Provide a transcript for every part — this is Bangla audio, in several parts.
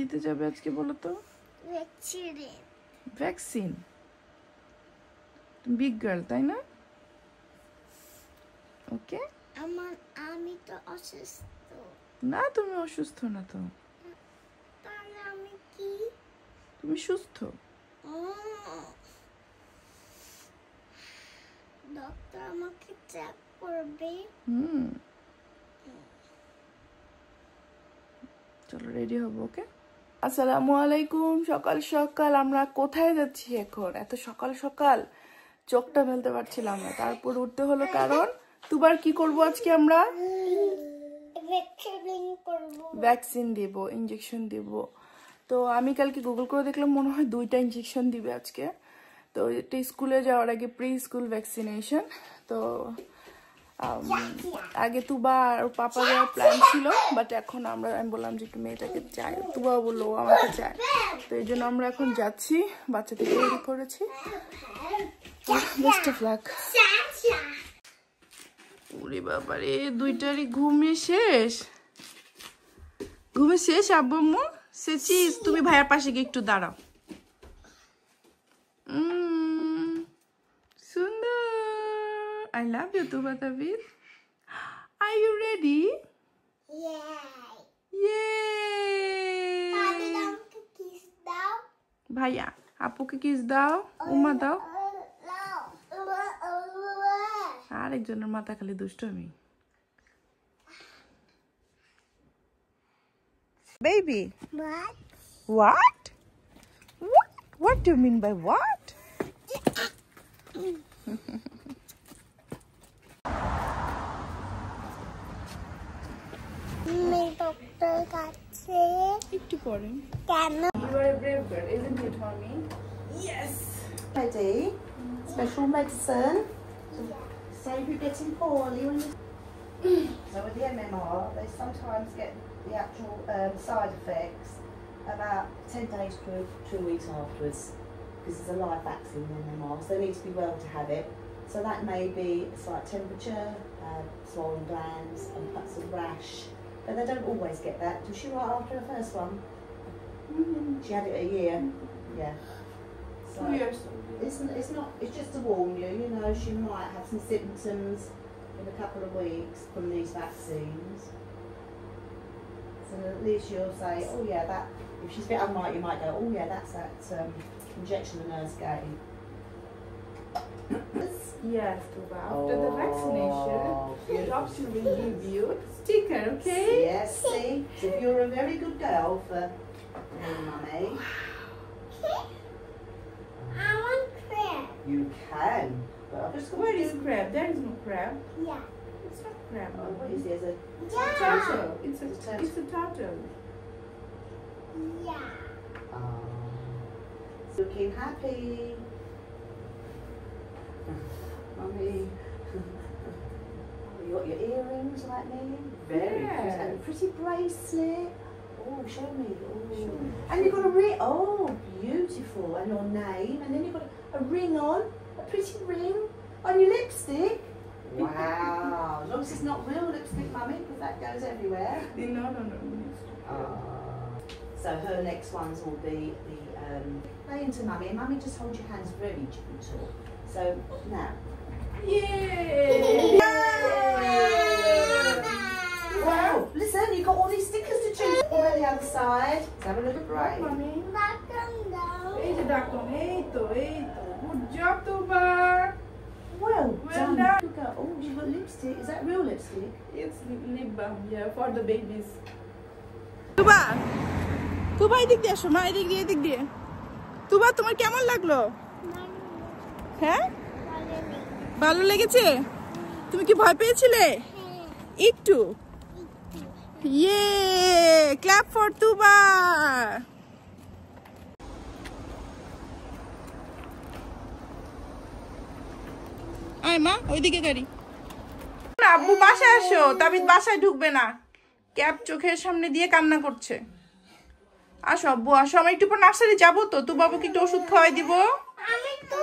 দিতে যাবে আজকে বলো তো? ভ্যাকসিন। বিগ গার্ল তাই না? ওকে। আমি তো অসুস্থ না, তুমি অসুস্থ না তো। তাহলে আমি কি? তুমি সুস্থ। ডক্টর আমাকে চেক করবে। চলো রেডি হবো। ওকে। আসসালামু আলাইকুম। সকাল সকাল আমরা কোথায় যাচ্ছি এখন? এত সকাল সকাল চোখটা মেলতে পারছিলাম না, তারপর উঠতে হলো কারণ তুবার কি করব আজকে আমরা? ভ্যাকসিন দিব, ইনজেকশন দিব। তো আমি কালকে গুগল করে দেখলাম মনে হয় 2টা ইনজেকশন দিবে আজকে। তো এটা স্কুলে যাওয়ার আগে প্রি স্কুল ভ্যাকসিনেশন। তো আগে তুবা আর পাপা যাওয়ার প্ল্যান ছিল, বাট এখন আমি বললাম যে একটু মেয়েটাকে চাই, তুবাও বললো আমাকে চায়। তো এই জন্য আমরা এখন যাচ্ছি, বাচ্চাদের তৈরি করেছি। Best of luck. ওরে বাবারে, 2টারই ঘুমে শেষ। ঘুমে শেষ আব্বু আম্মু? সেচিস তুমি ভাইয়ার পাশে গিয়ে একটু দাঁড়াও। সুন্দর। I love you, Tuba David. Are you ready? Yay! Kiss দাও। ভাইয়া আপুকে কিস দাও, উম্মা দাও। আরেকজনের মাথা খালি দুষ্টমি। Baby. What? What do you mean by what? Doctor কাছে একটু পরে। কেন? You are a brave girl, isn't it, mommy? Yes. Ready? Special medicine. Save you getting poorly when you... So with the MMR, they sometimes get the actual side effects about 10 days to 2 weeks afterwards, because it's a live vaccine, the MMR, so they need to be well to have it. So that may be a slight temperature, swollen glands, and perhaps a rash. But they don't always get that. Was she right after her first one? She had it a year. Yeah. So 2 years. it's not. It's just to warn you. You know, she might have some symptoms in a couple of weeks from these vaccines. So at least you'll say, oh yeah, that. If she's a bit unright, you might go, oh yeah, that's that injection the nurse gave. Yes, Tuba. After the vaccination, the doctor will give you a sticker, okay? Yes, see? So if you're a very good girl for mummy, I want crab. you can. But I've just got Where is crab? There is no crab. Yeah. It's not crab. Oh, what is it? Turtle. It's a turtle. it's a turtle. Yeah. Looking happy. Mummy. You got your earrings like me? Very Yeah. good. And a pretty bracelet. Oh, show me. Oh. Show me. And you've got a ring. Oh, beautiful. And your name. And then you've got a ring on. A pretty ring. On your lipstick. Wow. As long as it's not real lipstick, Mummy, because that goes everywhere. No. So her next ones will be the play into Mummy. And Mummy, just hold your hands very gentle. So now. Yay! Wow! Listen, you've got all these stickers to choose from on the other side. Let's have a look at Bray. Mommy. Welcome down. Hey, the doctor. Hey, to. Good job, Tuba. Well Well done. done. Good girl. Oh, you've got lipstick. Is that real lipstick? It's lip balm, yeah, for the babies. Tuba, Tuba, এদিক দিয়ে আসো, মা এদিক দিয়ে। তুবা, তোমার কেমন লাগলো? হ্যাঁ? ভালো লেগেছে? তুমি কি ভয় পেয়েছিলে? একটু। ইয়ে, ক্ল্যাপ ফর তুবা। আয় মা, ওইদিকে গাড়ি। আব্বু বাসায় আসো, তাবিদ বাসায় ঢুকবে না। ক্যাপ চোখের সামনে দিয়ে কান্না করছে। আসো আব্বু, আসো, আমি একটু পর নার্সারি যাবো তো, তু বাবুকে একটু ওষুধ খাওয়াই দিব। আমি তো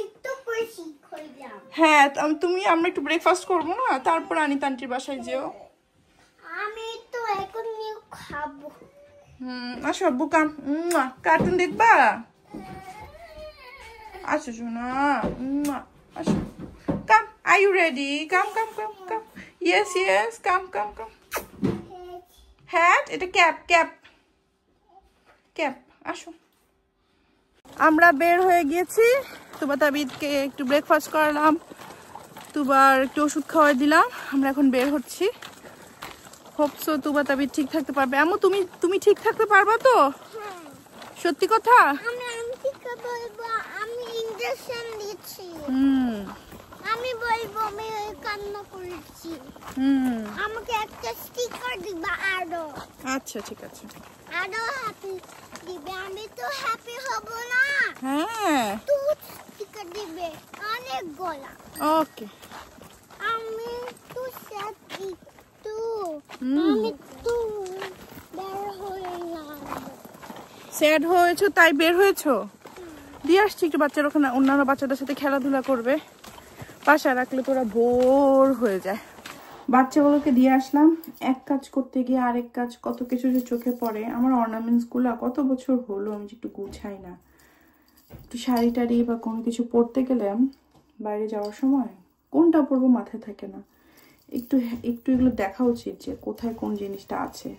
একটু বেশি খাইলাম। হ্যাঁ, আমরা একটু ব্রেকফাস্ট করবো না, তারপর আনিত আন্টির বাসায় যেও। আমি তো এখন খাবো। আসো আব্বু কাম কার্টুন দেখবা আসো শোনা আসো come are you ready come come come come yes yes come come come hat এটা ক্যাপ ক্যাপ ক্যাপ আসো আমরা বের হয়ে গিয়েছি তুবা তাবিদকে একটু ব্রেকফাস্ট করালাম তুবার একটু ওষুধ খাওয়াই দিলাম আমরা এখন বের হচ্ছি হোপসো তুবা তাবিদ ঠিক থাকতে পারবে আম্মু তুমি ঠিক থাকতে পারবা তো সত্যি কথা আমি আন্টিকে বলবো আমি ইনজেকশন দিচ্ছি আমি বলবো আমি কান্না করেছি আমাকে একটা স্টিকার দিবা আরো আচ্ছা ঠিক আছে আরো হ্যাপি দিবে আমি তো হ্যাপি হব না হ্যাঁ তো স্টিকার দিবে অনেক গলা ওকে আমি তো স্যাড একটু আমি তো বের হইলাম স্যাড হয়েছো তাই বের হয়েছো দিয়ে আসছি একটু বাচ্চারা ওখানে অন্যান্য বাচ্চাদের সাথে খেলাধুলা করবে বাসায় রাখলে তোরা বোর হয়ে যায় বাচ্চাগুলোকে দিয়ে আসলাম এক কাজ করতে গিয়ে আরেক কাজ কত কিছু যে চোখে পড়ে আমার অর্নামেন্টস গুলা কত বছর হলো আমি একটু গুছাই না একটু শাড়ি টাড়ি বা কোনো কিছু পরতে গেলে বাইরে যাওয়ার সময় কোনটা পরবো মাথায় থাকে না একটু একটু এগুলো দেখা উচিত যে কোথায় কোন জিনিসটা আছে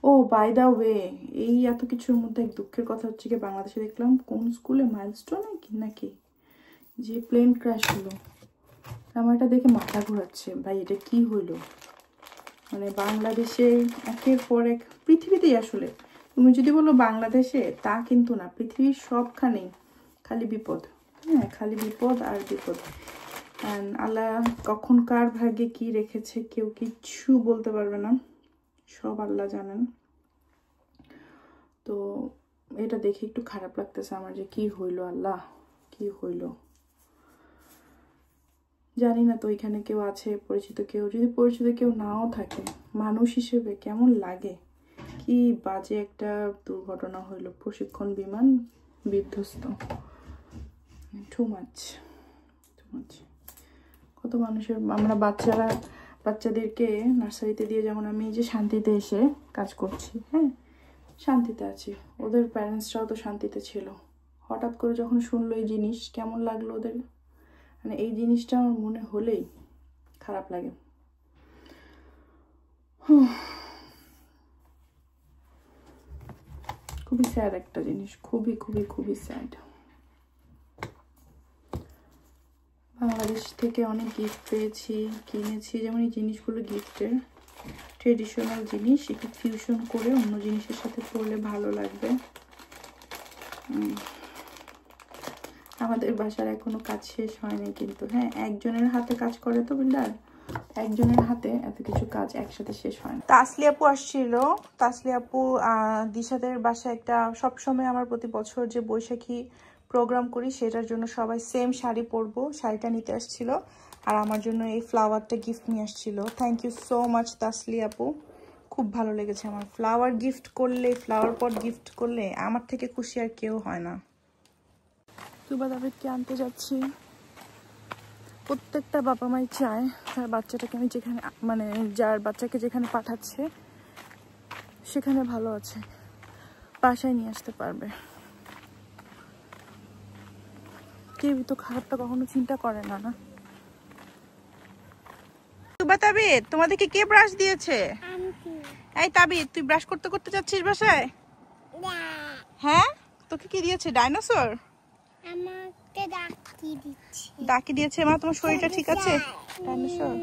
ও বাই দা ওয়ে এই এত কিছুর মধ্যে এক দুঃখের কথা হচ্ছে কি বাংলাদেশে দেখলাম কোন স্কুলে মাইলস্টোন নাকি যে প্লেন ক্র্যাশ হলো আমার এটা দেখে মাথা ঘোরাচ্ছে ভাই এটা কি হইলো মানে বাংলাদেশে একের পর এক পৃথিবীতেই আসলে তুমি যদি বলো বাংলাদেশে তা কিন্তু না পৃথিবীর সবখানেই খালি বিপদ হ্যাঁ খালি বিপদ আর বিপদ আল্লাহ কখন কার ভাগ্যে কি রেখেছে কেউ কিচ্ছু বলতে পারবে না সব আল্লাহ জানেন তো এটা দেখে একটু খারাপ লাগতেছে আমার যে কি হইলো আল্লাহ কি হইলো জানি না তো এখানে কেউ আছে পরিচিত কেউ যদি পরিচিত কেউ নাও থাকে মানুষ হিসেবে কেমন লাগে কি বাজে একটা দুর্ঘটনা হইলো প্রশিক্ষণ বিমান বিধ্বস্ত টু মাচ কত মানুষের আমরা বাচ্চাদেরকে নার্সারিতে দিয়ে যেমন আমি যে শান্তিতে এসে কাজ করছি হ্যাঁ শান্তিতে আছি ওদের প্যারেন্টসরাও তো শান্তিতে ছিল হঠাৎ করে যখন শুনলো এই জিনিস কেমন লাগলো ওদের মানে এই জিনিসটা আমার মনে হলেই খারাপ লাগে খুবই স্যাড একটা জিনিস খুবই খুবই খুবই স্যাড বাংলাদেশ থেকে অনেক গিফট পেয়েছি কিনেছি যেমন এই জিনিসগুলো গিফটের ট্রেডিশনাল জিনিস একটু ফিউশন করে অন্য জিনিসের সাথে পরলে ভালো লাগবে আমাদের বাসার এখনো কাজ শেষ হয়নি কিন্তু হ্যাঁ একজনের হাতে কাজ করে তো বিল্ডার একজনের হাতে এত কিছু কাজ একসাথে শেষ হয় না তাসলি আপু আসছিল তাসলি আপু দিশাদের বাসায় একটা সবসময় আমার প্রতি বছর যে বৈশাখী প্রোগ্রাম করি সেটার জন্য সবাই সেম শাড়ি পরবো শাড়িটা নিতে আসছিল আর আমার জন্য এই ফ্লাওয়ারটা গিফট নিয়ে আসছিল থ্যাংক ইউ সো মাচ তাসলি আপু খুব ভালো লেগেছে আমার ফ্লাওয়ার গিফট করলে ফ্লাওয়ার পট গিফট করলে আমার থেকে খুশি আর কেউ হয় না তুবা তাবিদকে আনতে যাচ্ছি প্রত্যেকটা বাবা মাই চায় তার বাচ্চাটাকে আমি যেখানে মানে যার বাচ্চাকে যেখানে পাঠাচ্ছে সেখানে ভালো আছে বাসায় নিয়ে আসতে পারবে কেউ তো খারাপটা কখনো চিন্তা করে না না তুবা তাবিদ তোমাদেরকে কে ব্রাশ দিয়েছে এই তাবিদ তুই ব্রাশ করতে করতে যাচ্ছিস বাসায় হ্যাঁ তোকে কি দিয়েছে ডাইনোসর আমাকে ডাকি দিয়েছে মা তোমার শরীরটা ঠিক আছে ডাইনোসর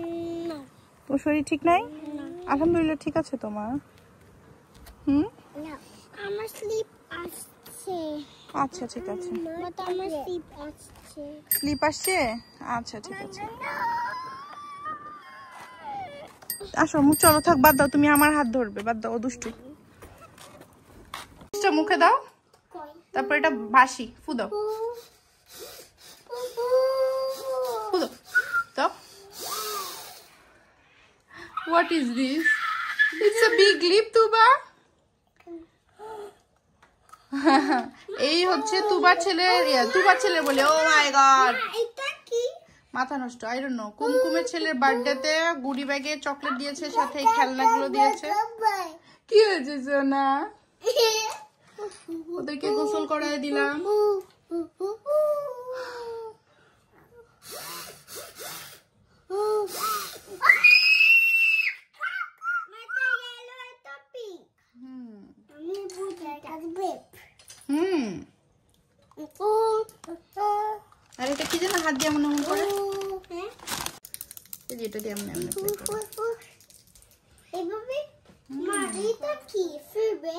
তোমার শরীর ঠিক নাই আলহামদুলিল্লাহ ঠিক আছে তোমার আমার স্লিপ আসছে আচ্ছা ঠিক আছে আমার স্লিপ আসছে স্লিপ আসছে আচ্ছা ঠিক আছে আসো মুখ চলো থাক বাদ দাও তুমি আমার হাত ধরবে বাদ দাও দুষ্টু মুখে দাও তারপর এটা বাসি ফু দাও ফু দাও তো what is this it's a big lip Tuba এই হচ্ছে তুবার ছেলে বলে ও মাই গড এটা কি মাথা নষ্ট আই ডোন্ট নো কুমকুমের ছেলের বার্থডেতে গুডি ব্যাগে চকলেট দিয়েছে সাথে এই খেলনাগুলো দিয়েছে কি হয়েছে সোনা ওদেরকে গোসল করায় দিলাম। আর এটা কি যেন হাত দিয়ে মনে করে, এটা দিয়ে এমন এমন এভাবে মারিটা কি ফিরবে?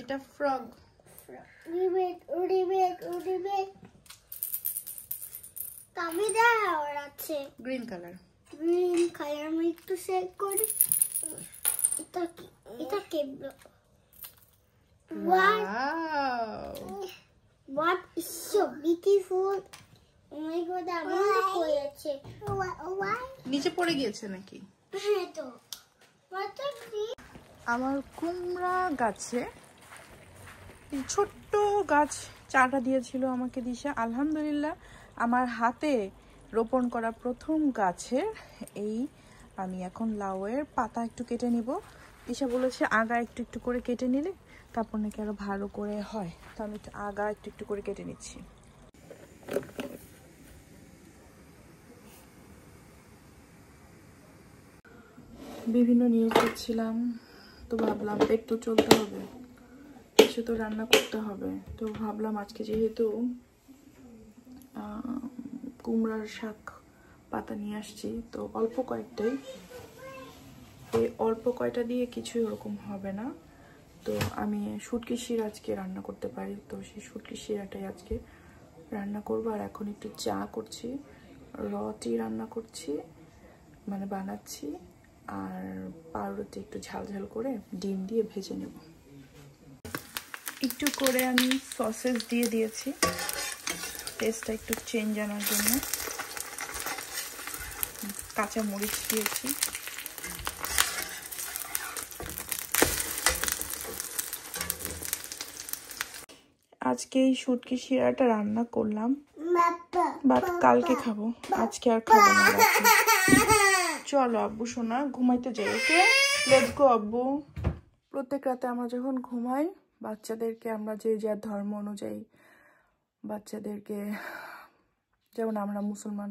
এটা ফ্রগ। উড়িবে কামি দাও আছে গ্রিন কালার। গ্রিন কালার আমি একটু সেট করি। এটা কি what is so beautiful? Oh my god, আমি পড়ে আছে। Why? নিচে পড়ে গিয়েছে নাকি? হ্যাঁ তো আমার কুমড়া গাছে ছোট্ট গাছ চারা দিয়েছিল আমাকে দিশা। আলহামদুলিল্লাহ আমার হাতে রোপণ করা প্রথম গাছের এই আমি এখন লাউয়ের পাতা একটু কেটে নিব। দিশা বলেছে আগা একটু একটু করে কেটে নিলে তারপর নাকি আরো ভালো করে হয়, তো আমি আগা একটু একটু করে কেটে নিচ্ছি। বিভিন্ন নিউজ দেখছিলাম, তো ভাবলাম পেট তো চলতে হবে, কিছু তো রান্না করতে হবে। তো ভাবলাম আজকে যেহেতু কুমড়ার শাক পাতা নিয়ে আসছি, তো অল্প কয়েকটাই, এই অল্প কয়টা দিয়ে কিছুই ওরকম হবে না। তো আমি শুটকি শিরা আজকে রান্না করতে পারি, তো সেই শুটকি শিরাটাই আজকে রান্না করবো। আর এখন একটু চা করছি, রটি রান্না করছি মানে বানাচ্ছি, আর পাউরুটি একটু ঝাল ঝাল করে ডিম দিয়ে ভেজে নেব। একটু করে আমি সসেস দিয়ে দিয়েছি টেস্টটা একটু চেঞ্জ আনার জন্য, কাঁচা মরিচ দিয়েছি। আজকে এই শুটকি শিরাটা রান্না করলাম, বাট কালকে খাবো, আজকে আর খাবো না। চলো আব্বু সোনা ঘুমাইতে যাই, ওকে লেটস গো আব্বু। প্রত্যেক রাতে আমরা যখন ঘুমাই বাচ্চাদেরকে আমরা যে যার ধর্ম অনুযায়ী বাচ্চাদেরকে, যেমন আমরা মুসলমান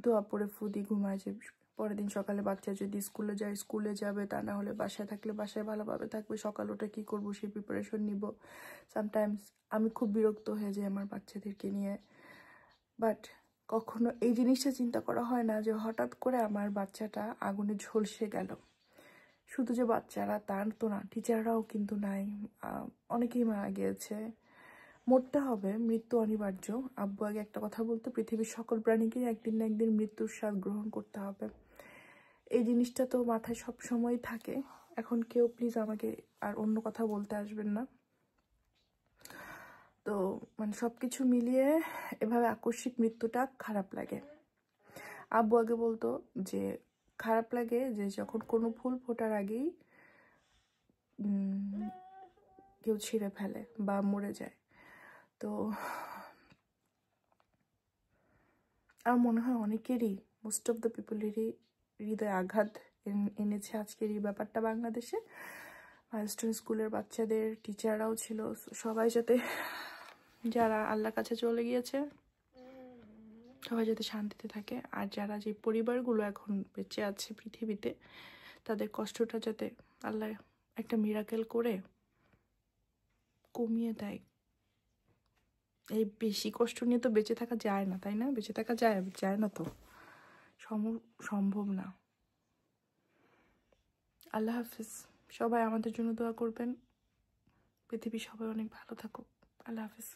দোয়া পড়ে ফুদি ঘুমাই যে পরের দিন সকালে বাচ্চা যদি স্কুলে যায় স্কুলে যাবে, তা না হলে বাসায় থাকলে বাসায় ভালোভাবে থাকবে, সকাল উঠে কী করবো সেই প্রিপারেশন নিব। সামটাইমস আমি খুব বিরক্ত হয়ে যাই আমার বাচ্চাদেরকে নিয়ে, বাট কখনো এই জিনিসটা চিন্তা করা হয় না যে হঠাৎ করে আমার বাচ্চাটা আগুনে ঝলসে গেল। শুধু যে বাচ্চারা তার তো না, টিচাররাও কিন্তু নাই, অনেকেই মারা গিয়েছে। মরতে হবে, মৃত্যু অনিবার্য। আব্বু আগে একটা কথা বলতো, পৃথিবীর সকল প্রাণীকেই একদিন না একদিন মৃত্যুর স্বাদ গ্রহণ করতে হবে। এই জিনিসটা তো মাথায় সব সময় থাকে। এখন কেউ প্লিজ আমাকে আর অন্য কথা বলতে আসবেন না। তো মানে সব কিছু মিলিয়ে এভাবে আকস্মিক মৃত্যুটা খারাপ লাগে। আব্বু আগে বলতো যে খারাপ লাগে যে যখন কোনো ফুল ফোটার আগেই কেউ ছিঁড়ে ফেলে বা মরে যায়। তো আমার মনে হয় অনেকেরই, মোস্ট অফ দ্য পিপলেরই হৃদয় আঘাত এনেছে আজকের এই ব্যাপারটা বাংলাদেশে। মাইলস্টোন স্কুলের বাচ্চাদের টিচাররাও ছিল, সবাই যাতে, যারা আল্লাহর কাছে চলে গিয়েছে সবাই যাতে শান্তিতে থাকে, আর যারা যে পরিবারগুলো এখন বেঁচে আছে পৃথিবীতে তাদের কষ্টটা যাতে আল্লাহ একটা মিরাকেল করে কমিয়ে দেয়। এই বেশি কষ্ট নিয়ে তো বেঁচে থাকা যায় না, তাই না? বেঁচে থাকা যায় না, তো সম্ভব না। আল্লাহ হাফিজ। সবাই আমাদের জন্য দোয়া করবেন, পৃথিবী সবাই অনেক ভালো থাকুক। আল্লাহ হাফিজ।